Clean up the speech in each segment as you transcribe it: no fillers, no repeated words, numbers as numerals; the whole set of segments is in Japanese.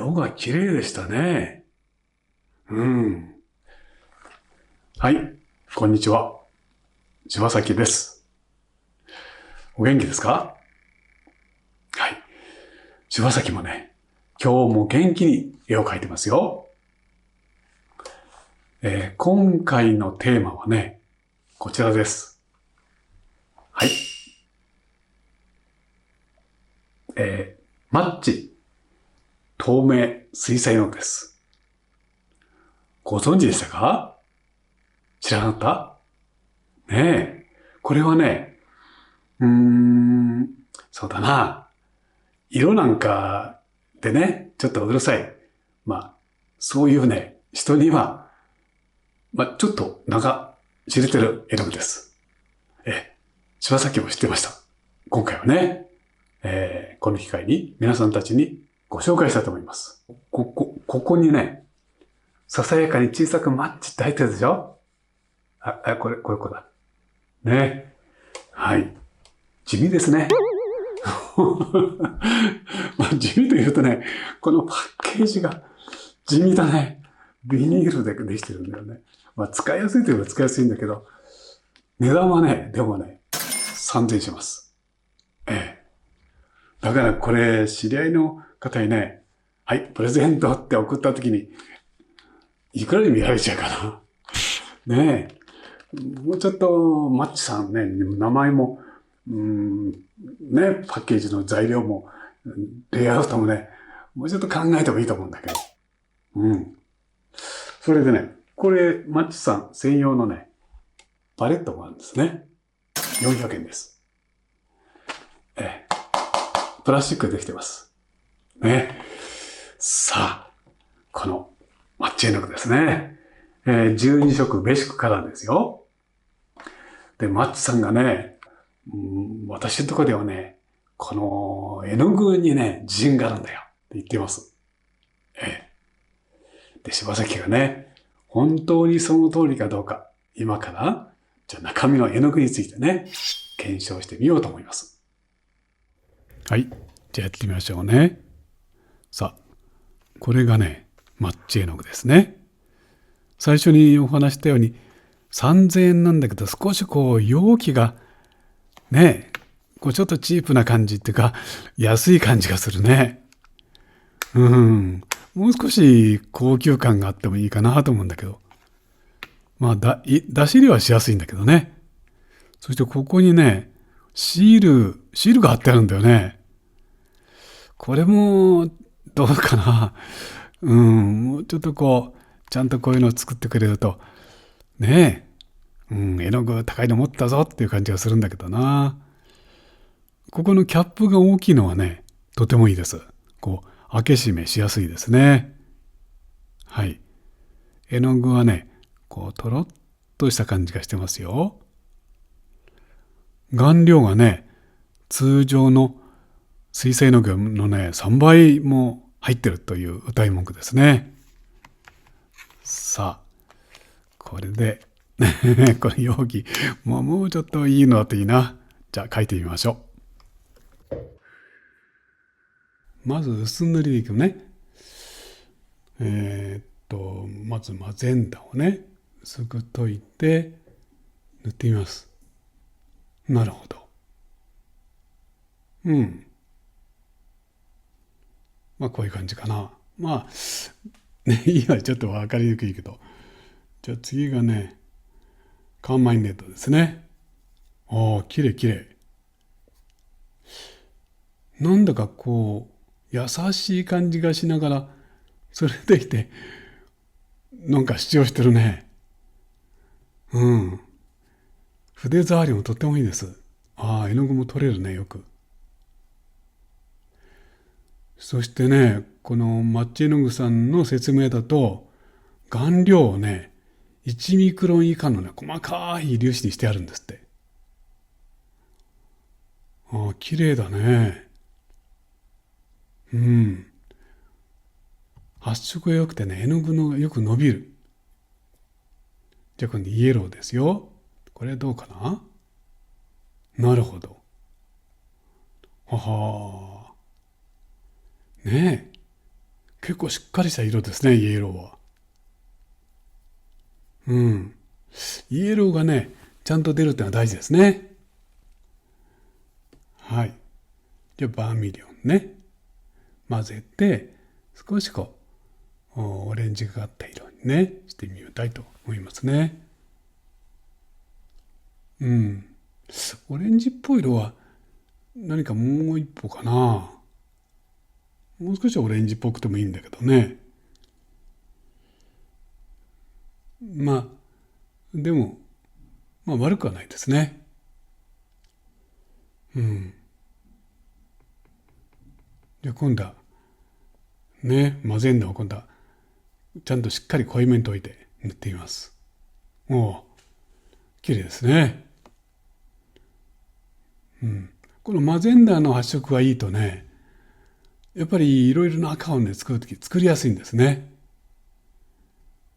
色が綺麗でしたね。うん。はい、こんにちは。柴崎です。お元気ですか？はい。柴崎もね、今日も元気に絵を描いてますよ。今回のテーマはね、こちらです。はい。マッチ、透明、水彩のです。ご存知でしたか？知らなかったねえ。これはね、うーん、そうだな。色なんかでね、ちょっとうるさい。まあ、そういうね、人には、ちょっと知れてる絵の具です。柴崎も知ってました。今回はね、この機会に皆さんたちにご紹介したいと思います。ここにね、ささやかに小さくマッチって入ってるでしょ？これだ。ね。はい。地味ですね。地味というとね、このパッケージが地味だね。ビニールでできてるんだよね。使いやすいといえば使いやすいんだけど、値段はね、でもね、3000円します。ええ。だからこれ、知り合いの方にね、はい、プレゼントって送った時に、いくらに見られちゃうかな。ねえ。もうちょっと、マッチさんね、名前も、ね、パッケージの材料も、レイアウトもね、もうちょっと考えてもいいと思うんだけど。うん。それでね、これ、マッチさん専用のね、パレットがあるんですね。400円です。プラスチックでできてます。ね。さあ、このマッチ絵の具ですね。12色ベーシックカラーですよ。で、マッチさんがね、私のところではね、この絵の具にね、自信があるんだよって言っています。で、柴崎がね、本当にその通りかどうか、今から、じゃあ中身の絵の具についてね、検証してみようと思います。はい。じゃあやってみましょうね。さあ、これがね、マッチ絵の具ですね。最初にお話したように、3000円なんだけど、少しこう、容器が、ね、こうちょっとチープな感じっていうか、安い感じがするね。うん。もう少し高級感があってもいいかなと思うんだけど。出し入れはしやすいんだけどね。そしてここにね、シールが貼ってあるんだよね。これも、どうかな。もうちょっとこう、ちゃんとこういうのを作ってくれると、ね絵の具高いの持ったぞっていう感じがするんだけどな。ここのキャップが大きいのはね、とてもいいです。こう、開け閉めしやすいですね。はい。絵の具はね、こう、とろっとした感じがしてますよ。顔料がね、通常の水彩の具のね、3倍も入ってるという歌い文句ですね。さあ、これで、この容器、もうちょっといいのだといいな。じゃあ書いてみましょう。まず薄塗りでいくね。まずマゼンダをね、薄く溶いて塗ってみます。なるほど。うん。こういう感じかな。ね、今ちょっと分かりにくいけど。じゃあ次がね、カーマインレッドですね。ああ、綺麗綺麗。なんだかこう、優しい感じがしながら、それでいて、なんか主張してるね。うん。筆触りもとってもいいです。ああ、絵の具も取れるね、よく。そしてね、このマッチ絵の具さんの説明だと、顔料をね、1ミクロン以下のね、細かい粒子にしてあるんですって。ああ、綺麗だね。うん。発色が良くてね、絵の具のよく伸びる。じゃあ今度イエローですよ。これどうかな？なるほど。はは。ねえ。結構しっかりした色ですね、イエローは。うん。イエローがね、ちゃんと出るってのは大事ですね。はい。じゃあ、バーミリオンね。混ぜて、少しオレンジがかった色にね、してみたいと思いますね。うん。オレンジっぽい色は何かもう一歩かな。もう少しオレンジっぽくてもいいんだけどね。まあ、でも、まあ悪くはないですね。うん。じゃあ今度は、ね、マゼンダを今度は、ちゃんとしっかり濃いめに溶いて塗ってみます。おお、綺麗ですね。うん。このマゼンダの発色がいいとね、やっぱりいろいろな赤をね、作るとき作りやすいんですね。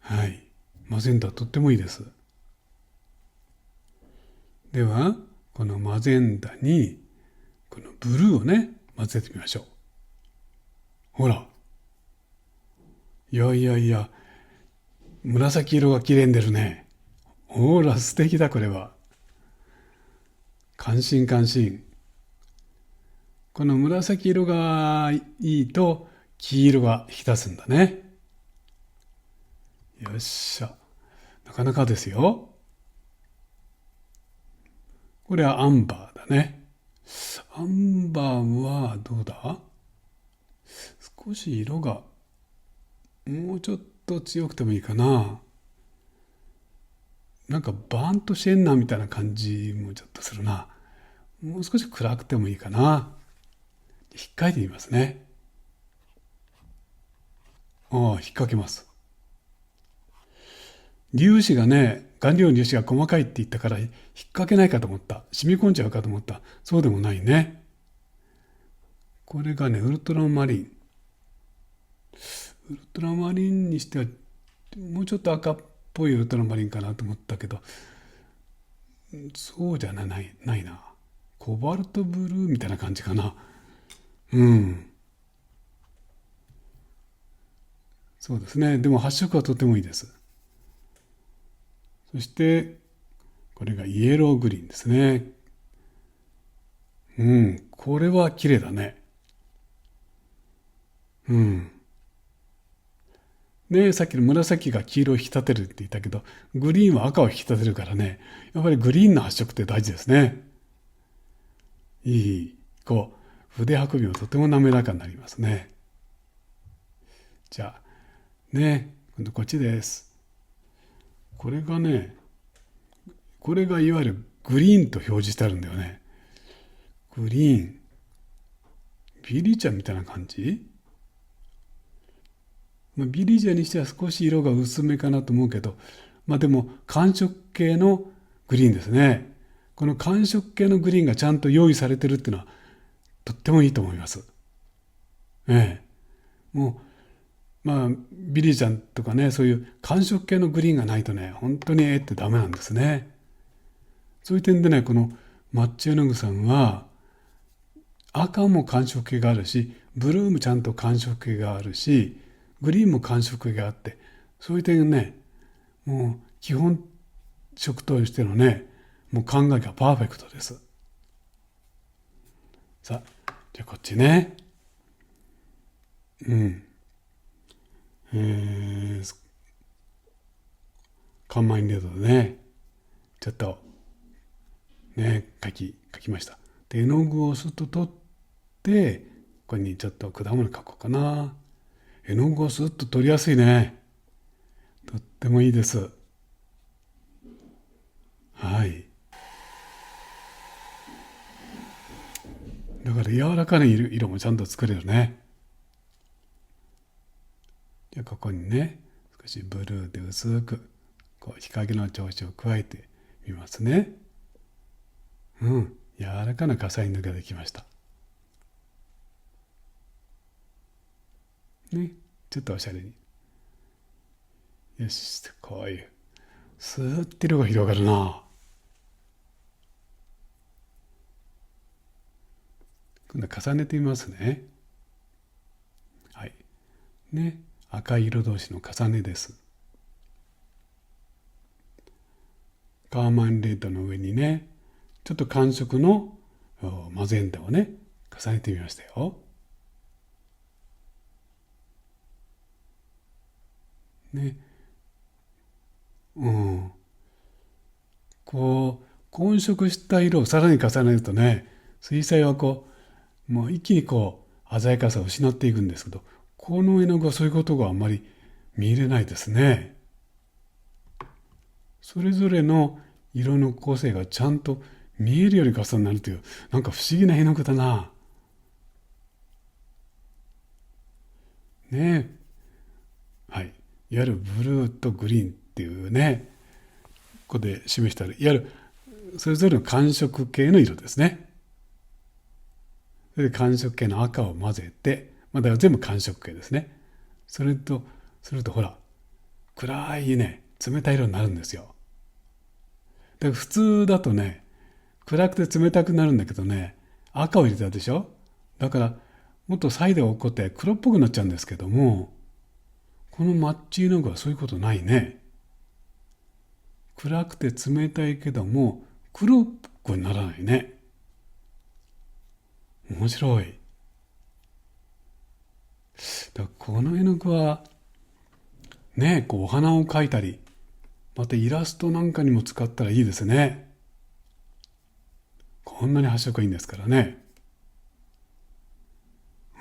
はい。マゼンダとってもいいです。では、このマゼンダに、このブルーをね、混ぜてみましょう。ほら。いやいやいや、紫色が綺麗に出るね。ほら、素敵だ、これは。感心感心。この紫色がいいと、黄色が引き出すんだね。よっしゃ。なかなかですよ。これはアンバーだね。アンバーはどうだ？少し色がもうちょっと強くてもいいかな。なんかバーントシェンナーみたいな感じもちょっとするな。もう少し暗くてもいいかな。引っかいてみますね。ああ、引っ掛けます。粒子がね、顔料の粒子が細かいって言ったから引っ掛けないかと思った。染み込んじゃうかと思った。そうでもないね。これがね、ウルトラマリン。ウルトラマリンにしては、もうちょっと赤っぽいウルトラマリンかなと思ったけど、そうじゃないな。コバルトブルーみたいな感じかな。うん。そうですね。でも発色はとてもいいです。そして、これがイエローグリーンですね。うん。これは綺麗だね。うん。ね、さっきの紫が黄色を引き立てるって言ったけど、グリーンは赤を引き立てるからね、やっぱりグリーンの発色って大事ですね。いい、筆運びもとても滑らかになりますね。じゃあ、ね、今度こっちです。これがね、これがいわゆるグリーンと表示してあるんだよね。グリーン。ビリーちゃんみたいな感じ？ビリジアにしては少し色が薄めかなと思うけど、でも寒色系のグリーンですね。この寒色系のグリーンがちゃんと用意されてるっていうのはとってもいいと思います。ええ。もビリーちゃんとかね、そういう寒色系のグリーンがないとね、本当にってダメなんですね。そういう点でね、このマッチ絵の具さんは赤も寒色系があるし、ブルーもちゃんと寒色系があるし、グリーンも寒色系があって、そういう点ね、もう基本色としてのね、もう考えがパーフェクトです。さあ、じゃあこっちね。うん。カンマインレードでね、ちょっとね、書きました。で、絵の具をスッと取って、ここにちょっと果物描こうかな。絵の具をスッと取りやすいね。とってもいいです。はい。だから柔らかな色もちゃんと作れるね。じゃあここにね、少しブルーで薄く、日陰の調子を加えてみますね。うん。柔らかな火彩塗りができました。ね。ちょっとおしゃれに。よし、こういう。スーッて色が広がるな。今度は重ねてみますね。はい。ね、赤い色同士の重ねです。カーマンレッドの上にね、ちょっと寒色のマゼンダをね、重ねてみましたよ。ね、うん。こう、混色した色をさらに重ねるとね、水彩はもう一気に鮮やかさを失っていくんですけど、この絵の具はそういうことがあんまり見入れないですね。それぞれの色の構成がちゃんと見えるように重なるという、なんか不思議な絵の具だな。ねえ。はい。いわゆるブルーとグリーンっていうね、ここで示したいわゆるそれぞれの寒色系の色ですね。それで寒色系の赤を混ぜて、だから全部寒色系ですね。それと、するとほら、暗いね、冷たい色になるんですよ。だから普通だとね、暗くて冷たくなるんだけどね、赤を入れたでしょ。だから、もっとサイドが起こって黒っぽくなっちゃうんですけども、このマッチ絵の具はそういうことないね。暗くて冷たいけども、黒っぽくならないね。面白い。だからこの絵の具は、ね、お花を描いたり、またイラストなんかにも使ったらいいですね。こんなに発色いいんですからね。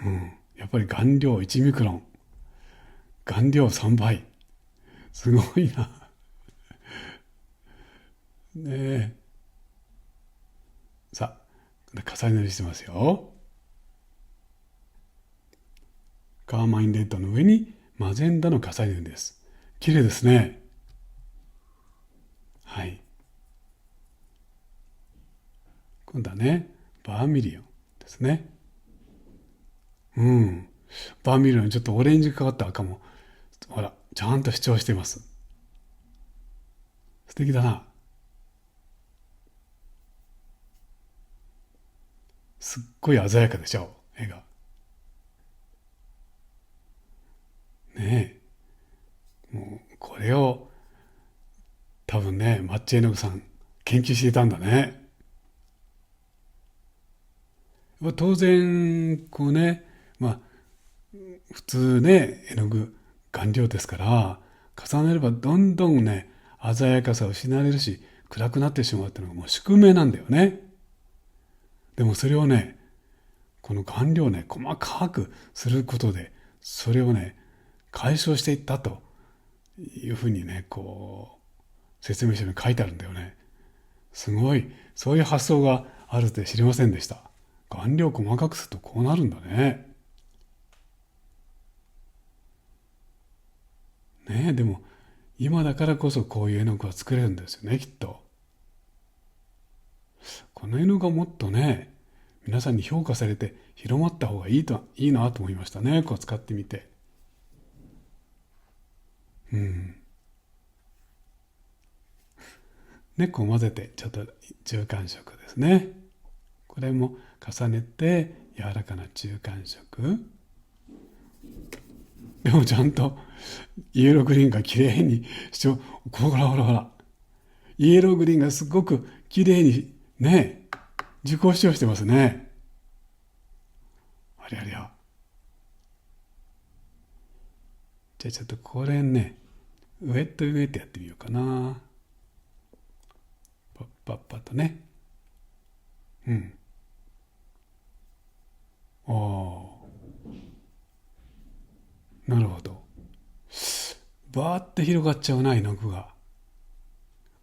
うん。やっぱり顔料1ミクロン。顔料3倍。すごいな。ねえ。さあ、重ね塗りしてますよ。カーマインレッドの上にマゼンダの重ね塗りです。綺麗ですね。はい。今度はね、バーミリオンですね。うん。バーミリオンにちょっとオレンジがかかった赤も、ほら、ちゃんと主張しています。素敵だな。すっごい鮮やかでしょ、絵が。ねえ。もう、これを、多分ね、マッチ絵の具さん、研究していたんだね。当然、普通ね、絵の具、顔料ですから、重ねればどんどんね、鮮やかさを失われるし、暗くなってしまうっていうのがもう宿命なんだよね。でもそれをね、この顔料をね、細かくすることで、それをね、解消していったというふうにね、説明書に書いてあるんだよね。すごい、そういう発想があるって知りませんでした。顔料を細かくするとこうなるんだね。ねえ、でも、今だからこそこういう絵の具は作れるんですよね、きっと。この絵の具がもっとね、皆さんに評価されて広まった方がいいなと思いましたね、使ってみて。うん。ね、混ぜて、ちょっと中間色ですね。これも重ねて、柔らかな中間色。でもちゃんと、イエローグリーンが綺麗にほらほらほら。イエローグリーンがすごく綺麗にね、自己主張してますね。ありゃりゃ。じゃあちょっとこれね、ウェットウェイトやってみようかな。パッパッパとね。うん。おー、なるほど。バーって広がっちゃうな、絵の具が。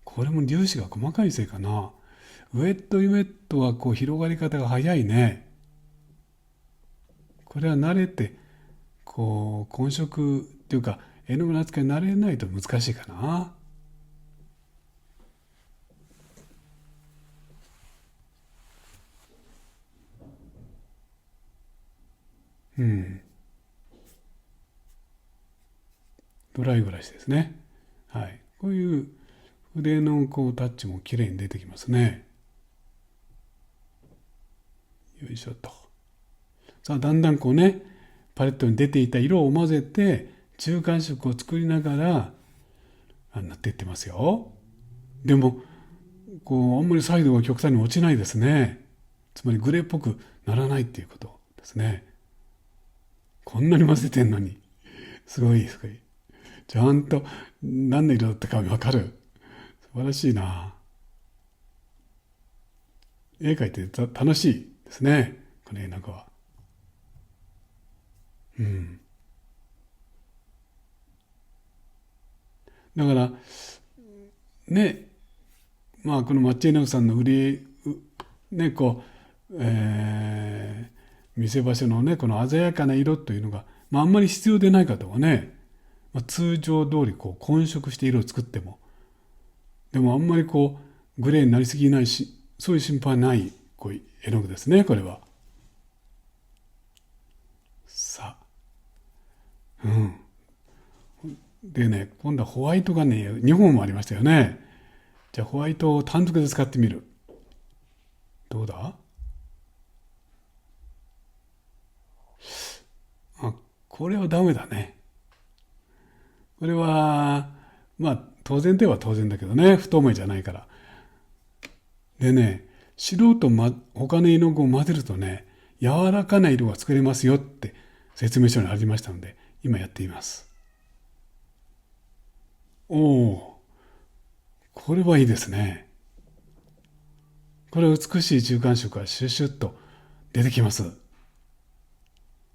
これも粒子が細かいせいかな。ウェットウェットは広がり方が早いね。これは慣れて、混色っていうか、絵の具の扱いに慣れないと難しいかな。うん。ドライブラシですね。はい。こういう筆のタッチも綺麗に出てきますね。よいしょと。さあ、だんだんパレットに出ていた色を混ぜて中間色を作りながら塗っていってますよ。でもあんまり彩度が極端に落ちないですね。つまりグレーっぽくならないっていうことですね。こんなに混ぜてんのにすごいちゃんと何の色だったか分かる。素晴らしいな。絵描いて楽しいですね、この絵なんかは。だからね、このマッチ絵の具さんの見せ場所のねこの鮮やかな色というのが、あんまり必要でない方はね、通常通り混色して色を作っても、でもあんまりグレーになりすぎないし、そういう心配ない絵の具ですね、これは。さあ、でね、今度はホワイトがね2本もありましたよね。じゃあホワイトを単独で使ってみる。どうだ？これはダメだね。これは当然では当然だけどね、不透明じゃないから。でね、白と、他の絵の具を混ぜるとね、柔らかな色が作れますよって説明書にありましたので、今やってみます。おお、これはいいですね。これ美しい中間色がシュッシュッと出てきます。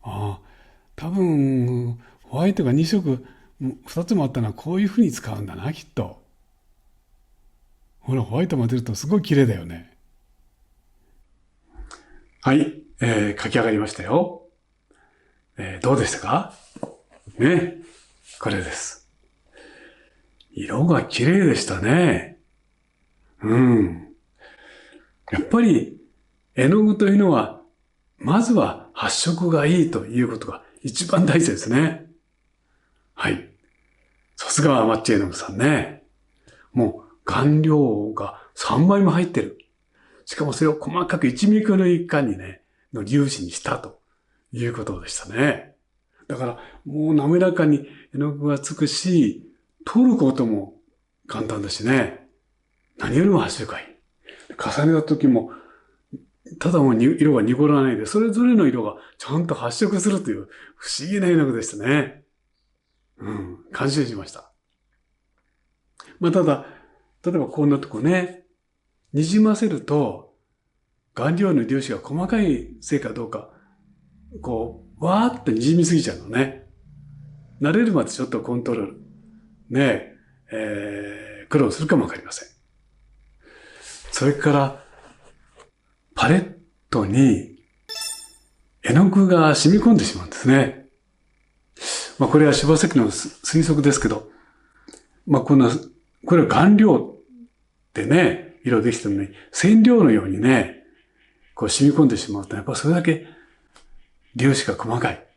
多分ホワイトが2色2つもあったのはこういうふうに使うんだな、きっと。ほら、ホワイト混ぜるとすごい綺麗だよね。はい、書き上がりましたよ。どうでしたかね。これです。色が綺麗でしたね。やっぱり絵の具というのはまずは発色がいいということが一番大事ですね。はい。さすがマッチ絵の具さんね。もう顔料が3倍も入ってる。しかもそれを細かく1ミクロ以下にね、の粒子にしたということでしたね。だからもう滑らかに絵の具がつくし、取ることも簡単だしね。何よりも発色がいい。重ねた時もただもう色が濁らないで、それぞれの色がちゃんと発色するという不思議な絵の具でしたね。感心しました。ただ、例えばこんなとこね、にじませると、顔料の粒子が細かいせいかどうか、わーってにじみすぎちゃうのね。慣れるまでちょっとコントロール。苦労するかもわかりません。それから、パレットに絵の具が染み込んでしまうんですね。これは柴崎の推測ですけど、これは顔料でね、色できてるのに、染料のようにね、染み込んでしまうと、やっぱそれだけ粒子が細かい。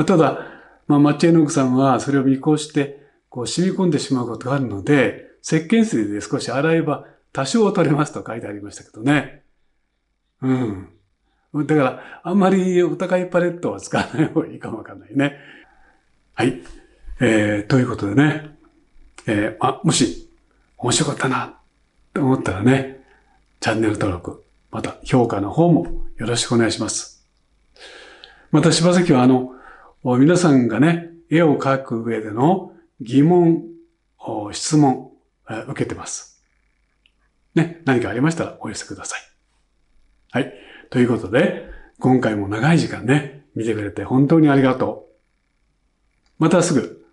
ただ、マッチ絵の具さんはそれを見越して、染み込んでしまうことがあるので、石鹸水で少し洗えば多少取れますと書いてありましたけどね。だから、あんまりお高いパレットは使わない方がいいかもわかんないね。はい。ということでね。もし、面白かったな、と思ったらね、チャンネル登録、また評価の方もよろしくお願いします。また、柴崎は皆さんがね、絵を描く上での疑問、質問、受けてます。ね、何かありましたらお寄せください。はい。ということで、今回も長い時間ね、見てくれて本当にありがとう。またすぐ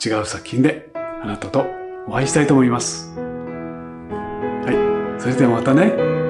違う作品であなたとお会いしたいと思います。はい。それではまたね。